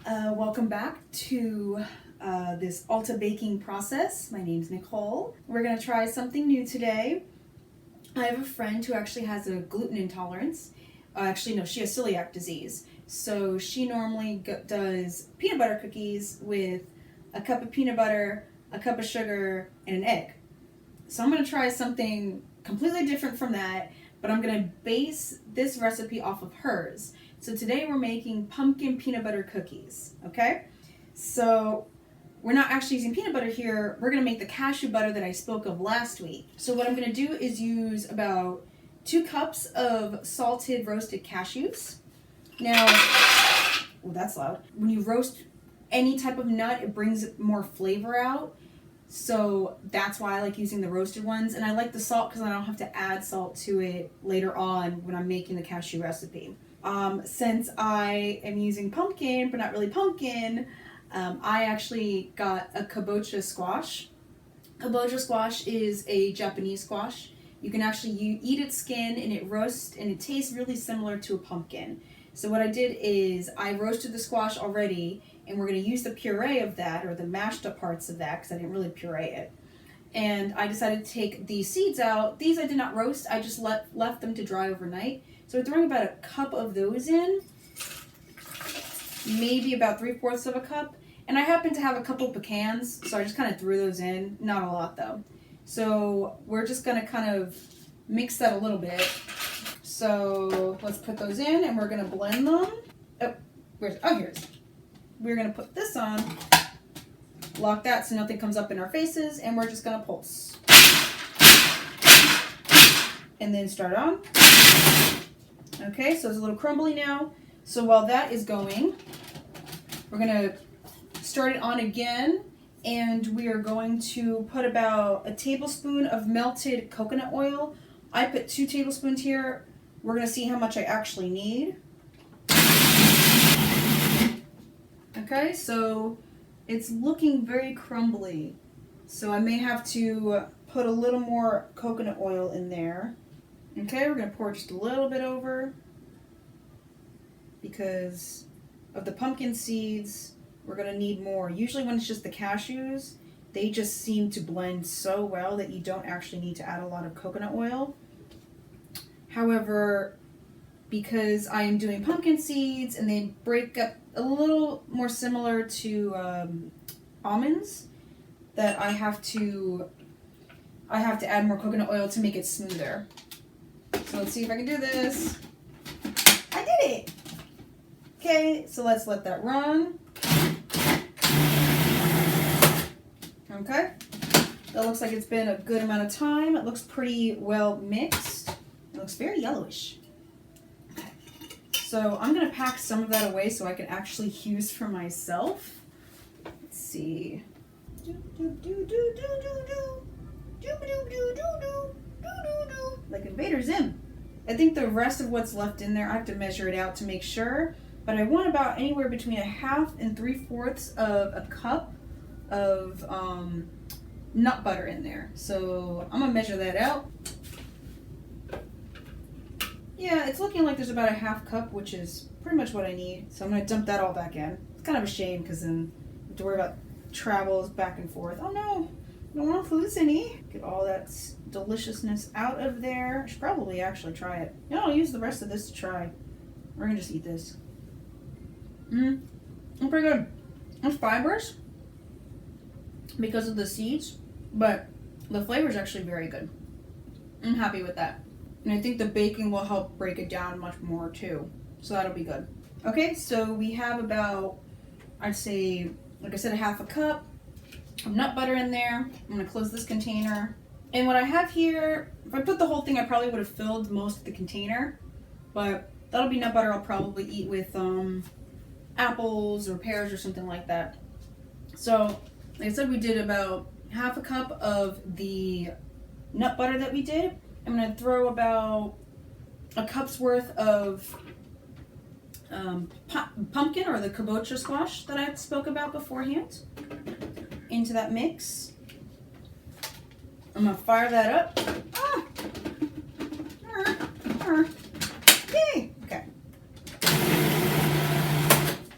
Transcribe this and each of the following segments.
Welcome back to this Alta baking process. My name's Nicole. We're going to try something new today. I have a friend who actually has a gluten intolerance. Actually, no, she has celiac disease. So she normally does peanut butter cookies with a cup of peanut butter, a cup of sugar, and an egg. So I'm going to try something completely different from that, but I'm going to base this recipe off of hers. So today we're making pumpkin peanut butter cookies, okay? So we're not actually using peanut butter here. We're going to make the cashew butter that I spoke of last week. So what I'm going to do is use about 2 cups of salted roasted cashews. Now, oh, that's loud. When you roast any type of nut, it brings more flavor out. So that's why I like using the roasted ones. And I like the salt because I don't have to add salt to it later on when I'm making the cashew recipe. Since I am using pumpkin, but not really pumpkin, I actually got a Kabocha squash. Kabocha squash is a Japanese squash. You can actually eat its skin and it roasts and it tastes really similar to a pumpkin. So what I did is I roasted the squash already, and we're going to use the puree of that, or the mashed up parts of that, because I didn't really puree it. And I decided to take the seeds out. These I did not roast, I just left them to dry overnight. So we're throwing about a cup of those in, maybe about 3/4 of a cup. And I happen to have a couple pecans, so I just kind of threw those in. Not a lot though. So we're just going to kind of mix that a little bit. So let's put those in, and we're going to blend them. Here it is. We're going to put this on, lock that so nothing comes up in our faces, and we're just going to pulse. And then start on. Okay, so it's a little crumbly now. So while that is going, we're going to start it on again, and we are going to put about a tablespoon of melted coconut oil. I put 2 tablespoons here. We're going to see how much I actually need. Okay, so it's looking very crumbly. So I may have to put a little more coconut oil in there. Okay, we're going to pour just a little bit over because of the pumpkin seeds. We're going to need more. Usually when it's just the cashews, they just seem to blend so well that you don't actually need to add a lot of coconut oil. However, because I am doing pumpkin seeds and they break up a little more similar to almonds, that I have to add more coconut oil to make it smoother. So let's see if I can do this. I did it! Okay, so let's let that run. Okay, that looks like it's been a good amount of time. It looks pretty well mixed. It looks very yellowish. Okay. So I'm going to pack some of that away so I can actually use for myself. Let's see. Like Invader Zim. I think the rest of what's left in there, I have to measure it out to make sure. But I want about anywhere between a 1/2 and 3/4 of a cup of nut butter in there. So I'm going to measure that out. Yeah, it's looking like there's about a 1/2 cup, which is pretty much what I need. So I'm going to dump that all back in. It's kind of a shame because then I have to worry about travels back and forth. Oh no, I don't want to lose any. Get all that deliciousness out of there. I should probably actually try it. Yeah, I'll use the rest of this to try. We're going to just eat this. It's pretty good. It's fibrous because of the seeds, but the flavor is actually very good. I'm happy with that. And I think the baking will help break it down much more too. So that'll be good. Okay, so we have about, I'd say, like I said, a 1/2 cup of nut butter in there. I'm going to close this container. And what I have here, if I put the whole thing, I probably would have filled most of the container. But that'll be nut butter I'll probably eat with apples or pears or something like that. So, like I said, we did about 1/2 cup of the nut butter that we did. I'm going to throw about a cup's worth of pumpkin, or the kabocha squash that I spoke about beforehand, into that mix. I'm going to fire that up. Yay! Okay.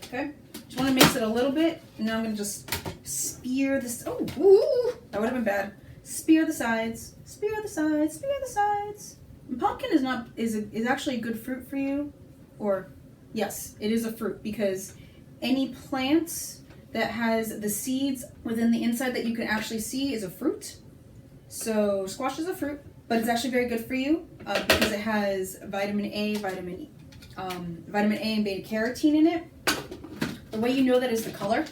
Okay. Just want to mix it a little bit. And now I'm going to just spear this. Oh, ooh, that would have been bad. Spear the sides. Spear the sides. Spear the sides. And pumpkin is actually a good fruit for you. Or, yes, it is a fruit because any plant that has the seeds within the inside that you can actually see is a fruit. So squash is a fruit, but it's actually very good for you because it has vitamin A, vitamin A and beta carotene in it. The way you know that is the color.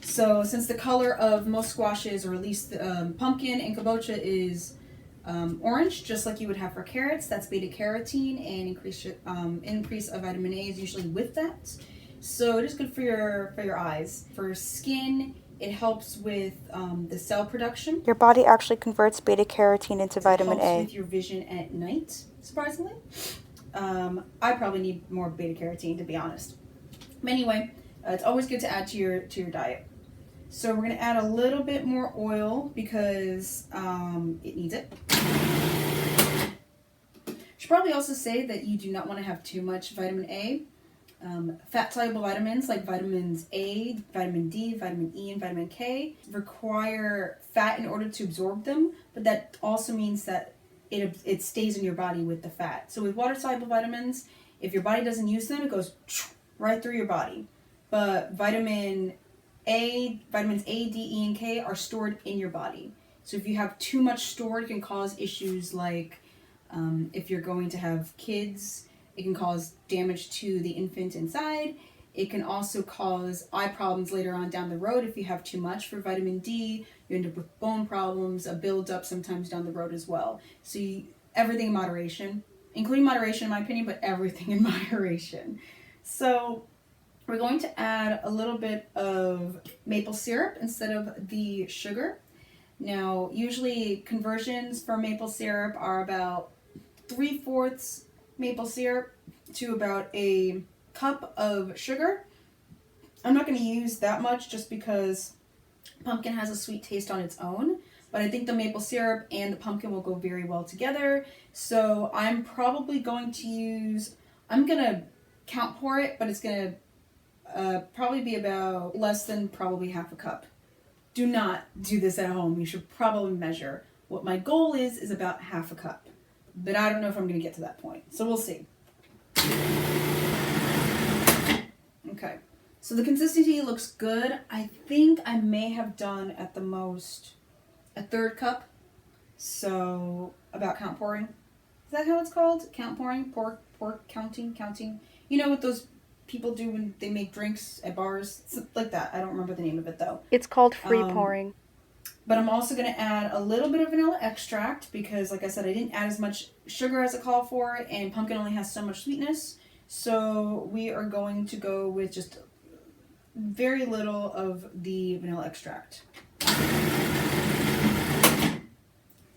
So since the color of most squashes, or at least pumpkin and kabocha, is orange, just like you would have for carrots, that's beta carotene, and increase of vitamin A is usually with that. So it is good for your eyes. For skin, it helps with the cell production. Your body actually converts beta carotene into vitamin It helps A. with your vision at night, surprisingly. I probably need more beta carotene, to be honest. But anyway, it's always good to add to your diet. So we're going to add a little bit more oil because it needs it. Should probably also say that you do not want to have too much vitamin A. Fat-soluble vitamins like vitamins A, vitamin D, vitamin E, and vitamin K require fat in order to absorb them, but that also means that it stays in your body with the fat. So with water-soluble vitamins, if your body doesn't use them, it goes right through your body. But vitamins A, D, E, and K are stored in your body. So if you have too much stored, it can cause issues like if you're going to have kids, it can cause damage to the infant inside. It can also cause eye problems later on down the road if you have too much. For vitamin D, you end up with bone problems, a buildup sometimes down the road as well. So everything in moderation, including moderation in my opinion, but everything in moderation. So we're going to add a little bit of maple syrup instead of the sugar. Now, usually conversions for maple syrup are about 3/4 maple syrup to about a cup of sugar. I'm not going to use that much just because pumpkin has a sweet taste on its own, but I think the maple syrup and the pumpkin will go very well together. So I'm probably going to I'm going to count pour it, but it's going to probably be about less than probably half a cup. Do not do this at home. You should probably measure. What my goal is about half a cup. But I don't know if I'm going to get to that point. So we'll see. Okay. So the consistency looks good. I think I may have done at the most a 1/3 cup. So about count pouring. Is that how it's called? Count pouring? Pour counting? You know what those people do when they make drinks at bars? It's like that. I don't remember the name of it though. It's called free pouring. But I'm also going to add a little bit of vanilla extract because, like I said, I didn't add as much sugar as it called for, and pumpkin only has so much sweetness. So we are going to go with just very little of the vanilla extract.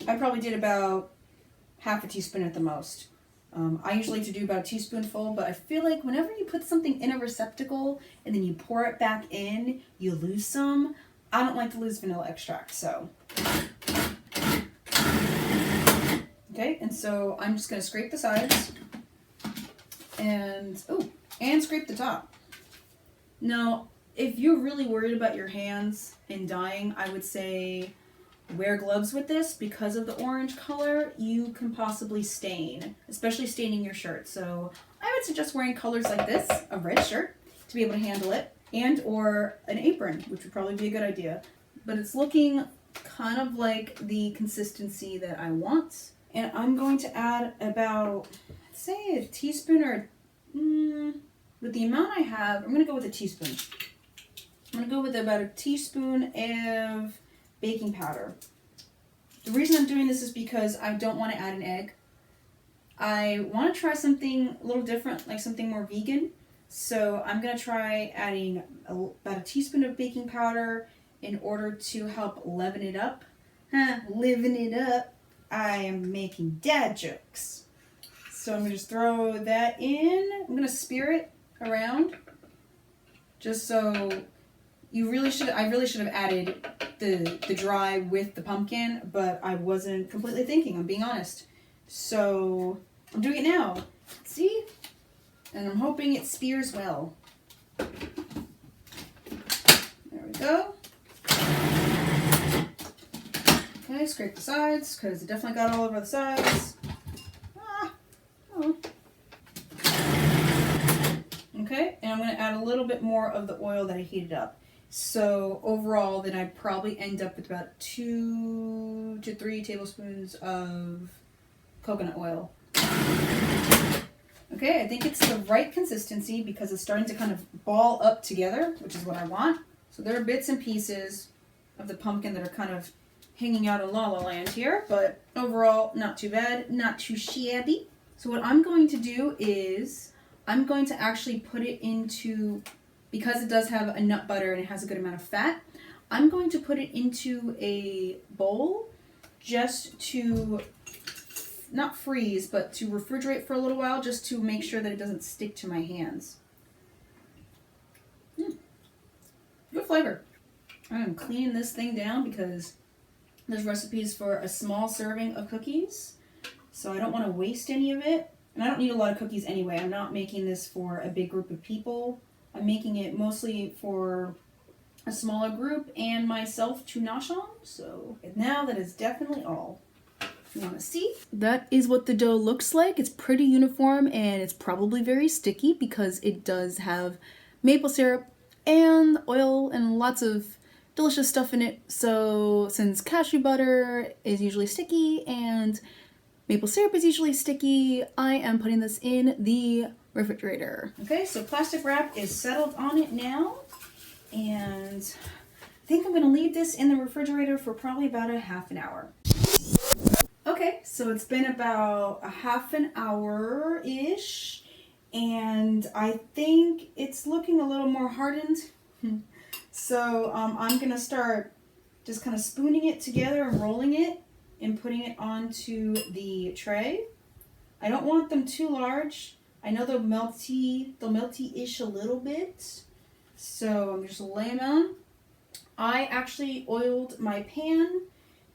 I probably did about half a teaspoon at the most. I usually like to do about a teaspoonful, but I feel like whenever you put something in a receptacle and then you pour it back in, you lose some. I don't like to lose vanilla extract, so. Okay, and so I'm just going to scrape the sides and scrape the top. Now, if you're really worried about your hands and dyeing, I would say wear gloves with this because of the orange color. You can possibly stain, especially staining your shirt. So I would suggest wearing colors like this, a red shirt, to be able to handle it, and or an apron, which would probably be a good idea. But it's looking kind of like the consistency that I want. And I'm going to add about, say, a teaspoon or, with the amount I have, I'm going to go with a teaspoon. I'm going to go with about a teaspoon of baking powder. The reason I'm doing this is because I don't want to add an egg. I want to try something a little different, like something more vegan. So I'm going to try adding about a teaspoon of baking powder in order to help leaven it up. Liven it up. I am making dad jokes. So I'm going to just throw that in. I'm going to spear it around. Just so I really should have added the dry with the pumpkin, but I wasn't completely thinking, I'm being honest. So I'm doing it now. See? And I'm hoping it spears well. go. Okay, scrape the sides because it definitely got all over the sides. Oh. Okay, and I'm going to add a little bit more of the oil that I heated up. So overall, then I'd probably end up with about 2 to 3 tablespoons of coconut oil. Okay, I think it's the right consistency because it's starting to kind of ball up together, which is what I want. So there are bits and pieces of the pumpkin that are kind of hanging out in La La Land here, but overall, not too bad, not too shabby. So what I'm going to do is I'm going to actually put it into, because it does have a nut butter and it has a good amount of fat, I'm going to put it into a bowl just to not freeze, but to refrigerate for a little while just to make sure that it doesn't stick to my hands. Good flavor. I'm cleaning this thing down because there's recipes for a small serving of cookies, so I don't want to waste any of it. And I don't need a lot of cookies anyway. I'm not making this for a big group of people. I'm making it mostly for a smaller group and myself to nosh on. So now that is definitely all. You want to see? That is what the dough looks like. It's pretty uniform and it's probably very sticky because it does have maple syrup and oil and lots of delicious stuff in it. So since cashew butter is usually sticky and maple syrup is usually sticky, I am putting this in the refrigerator. Okay, so plastic wrap is settled on it now. And I think I'm going to leave this in the refrigerator for probably about a half an hour. Okay, so it's been about a half an hour-ish, and I think it's looking a little more hardened. So I'm going to start just kind of spooning it together and rolling it and putting it onto the tray. I don't want them too large. I know they'll melty-ish a little bit. So I'm just laying them on. I actually oiled my pan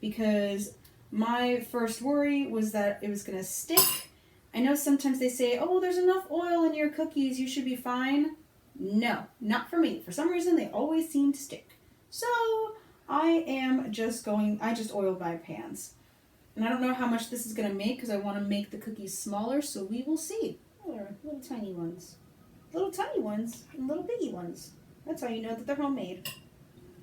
because my first worry was that it was going to stick. I know sometimes they say, oh, there's enough oil in your cookies, you should be fine. No, not for me. For some reason, they always seem to stick. So I just oiled my pans. And I don't know how much this is going to make because I want to make the cookies smaller, so we will see. Oh, they're little tiny ones. Little tiny ones and little biggie ones. That's how you know that they're homemade.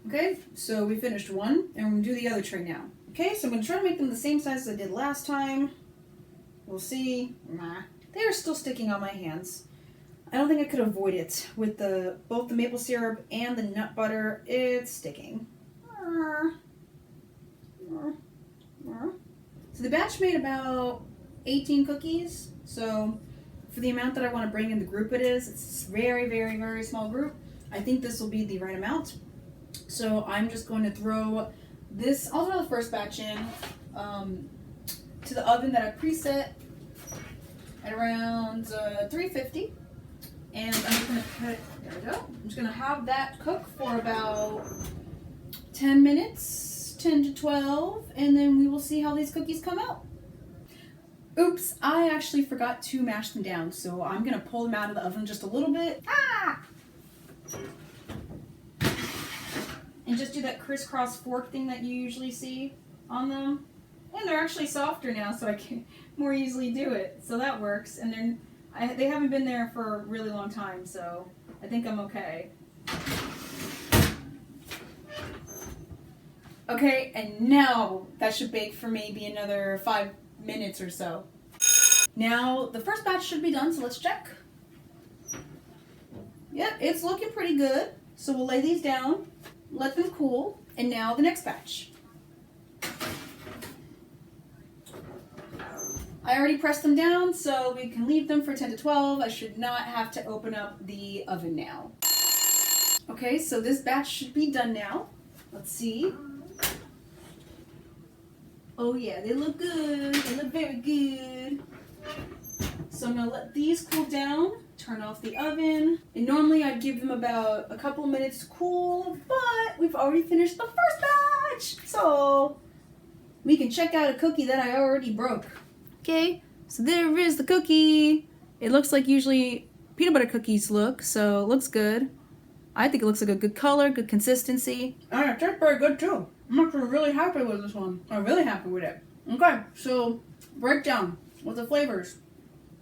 Okay, so we finished one, and we're going to do the other tray now. Okay, so I'm going to try to make them the same size as I did last time. We'll see. Nah. They are still sticking on my hands. I don't think I could avoid it with both the maple syrup and the nut butter. It's sticking. So the batch made about 18 cookies. So for the amount that I want to bring in the group it's a very, very, very small group. I think this will be the right amount. So I'm just going to throw this, I'll throw the first batch in to the oven that I preset at around 350. And I'm just going to put, there we go. I'm just going to have that cook for about 10 minutes, 10 to 12, and then we will see how these cookies come out. Oops, I actually forgot to mash them down, so I'm going to pull them out of the oven just a little bit. And just do that crisscross fork thing that you usually see on them. And they're actually softer now, so I can more easily do it. So that works. And they haven't been there for a really long time, so I think I'm okay. Okay, and now that should bake for maybe another 5 minutes or so. Now, the first batch should be done, so let's check. Yep, it's looking pretty good. So we'll lay these down, let them cool, and now the next batch. I already pressed them down, so we can leave them for 10 to 12. I should not have to open up the oven now. Okay, so this batch should be done now. Let's see. Oh yeah, they look good. They look very good. So I'm going to let these cool down, turn off the oven. And normally I'd give them about a couple of minutes to cool, but we've already finished the first batch. So we can check out a cookie that I already broke. Okay, so there is the cookie. It looks like usually peanut butter cookies look, so it looks good. I think it looks like a good color, good consistency. And it tastes very good too. I'm actually really happy with this one. I'm really happy with it. Okay, so breakdown with the flavors.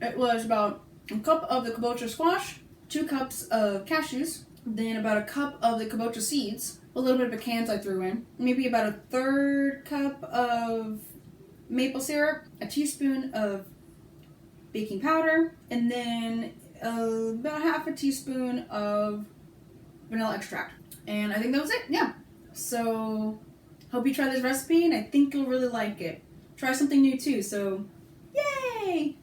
It was about a cup of the kabocha squash, 2 cups of cashews, then about a cup of the kabocha seeds, a little bit of pecans I threw in, maybe about a 1/3 cup of maple syrup, a teaspoon of baking powder, and then about 1/2 teaspoon of vanilla extract. And I think that was it, yeah. So, hope you try this recipe, and I think you'll really like it. Try something new too, so yay!